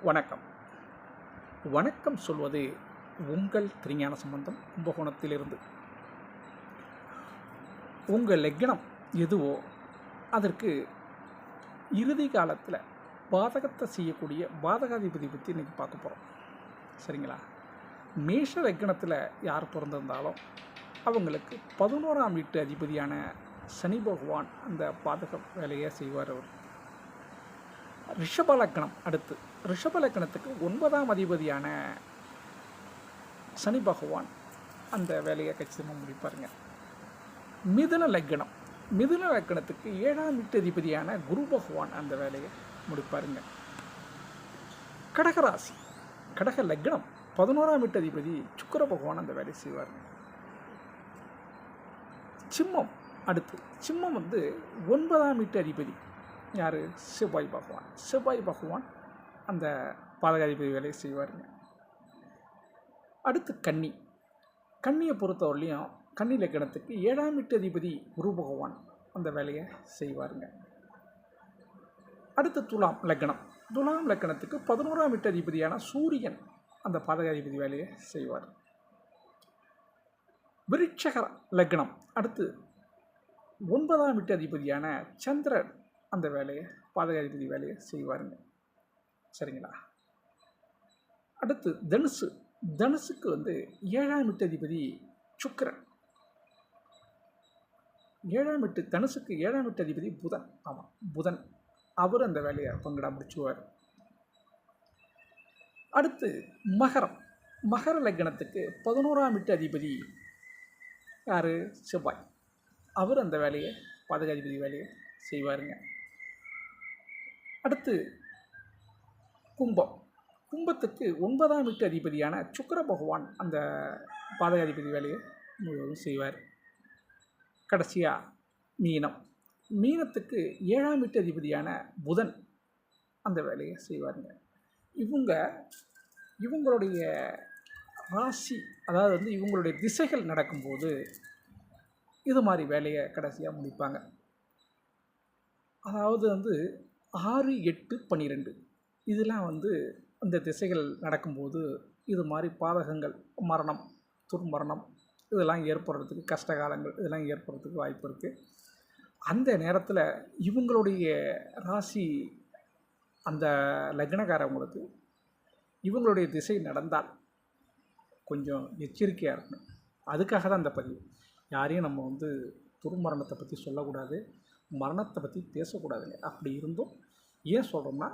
வணக்கம். வணக்கம் சொல்வது உங்கள் திருஞான சம்பந்தம் கும்பகோணத்திலிருந்து. உங்கள் லக்னம் எதுவோ அதற்கு இறுதி காலத்தில் பாதகத்தை செய்யக்கூடிய பாதகாதிபதி பற்றி இன்றைக்கி பார்க்க போகிறோம். சரிங்களா? மேஷ லக்னத்தில் யார் பிறந்திருந்தாலும் அவங்களுக்கு 11ஆம் வீட்டு அதிபதியான சனி பகவான் அந்த பாதக வேலையை செய்வார். அவர் ரிஷப லக்னம், அடுத்து ரிஷப லக்னத்துக்கு 9ஆம் அதிபதியான சனி பகவான் அந்த வேலையை கச்சிதமாக முடிப்பாருங்க. மிதுன லக்னம், மிதுன லக்னத்துக்கு 7ஆம் வீட்டு அதிபதியான குரு பகவான் அந்த வேலையை முடிப்பாருங்க. கடகராசி, கடக லக்னம் 11ஆம் வீட்டு அதிபதி சுக்கிர பகவான் அந்த வேலையை செய்வாருங்க. சிம்மம், அடுத்து சிம்மம் 9ஆம் வீட்டு அதிபதி யார்? செவ்வாய் பகவான். செவ்வாய் பகவான் அந்த பாதகாதிபதி வேலையை செய்வாருங்க. அடுத்து கன்னி, கன்னியை பொறுத்தவரையிலையும் கன்னி லக்னத்துக்கு 7ஆம் வீட்டு அதிபதி குரு பகவான் அந்த வேலையை செய்வாருங்க. அடுத்து துலாம் லக்னம், துலாம் லக்னத்துக்கு 11ஆம் வீட்டு அதிபதியான சூரியன் அந்த பாதகாதிபதி வேலையை செய்வார். விருட்சக லக்னம், அடுத்து 9ஆம் வீட்டு அதிபதியான சந்திரன் அந்த வேலையை பாதகாதிபதி வேலையை செய்வாருங்க. சரிங்களா? அடுத்து தனுசு, தனுசுக்கு 7ஆம் வீட்டு அதிபதி சுக்கிரன். 7ஆம் வீட்டு தனுசுக்கு 7ஆம் வீட்டு அதிபதி புதன். ஆமாம், புதன். அவர் அந்த வேலையை பங்கிட முடிச்சுவார். அடுத்து மகரம், மகர லக்னத்துக்கு 11ஆம் வீட்டு அதிபதி யார்? செவ்வாய். அவர் அந்த வேலையை பாதகாதிபதி வேலையை செய்வாருங்க. அடுத்து கும்பம், கும்பத்துக்கு 9ஆம் வீட்டு அதிபதியான சுக்கிர பகவான் அந்த பாதகாதிபதி வேலையை முழுவதும் செய்வார். கடைசியாக மீனம், மீனத்துக்கு 7ஆம் வீட்டு அதிபதியான புதன் அந்த வேலையை செய்வாருங்க. இவங்களுடைய ராசி, அதாவது இவங்களுடைய திசைகள் நடக்கும்போது இது மாதிரி வேலையை கடைசியாக முடிப்பாங்க. அதாவது 6, 8, 12 இதெல்லாம் அந்த திசைகள் நடக்கும்போது இது மாதிரி பாதகங்கள், மரணம், துர்மரணம் இதெல்லாம் ஏற்படுறதுக்கு, கஷ்டகாலங்கள் இதெல்லாம் ஏற்படுறதுக்கு வாய்ப்பு இருக்குது. அந்த நேரத்தில் இவங்களுடைய ராசி அந்த லக்னக்காரவங்களுக்கு இவங்களுடைய திசை நடந்தால் கொஞ்சம் எச்சரிக்கையாக இருக்கணும். அதுக்காக தான் அந்த பதிவு. யாரையும் நம்ம துர்மரணத்தை பற்றி சொல்லக்கூடாது, மரணத்தை பற்றி பேசக்கூடாதுங்க. அப்படி இருந்தும் ஏன் சொல்கிறோம்னா,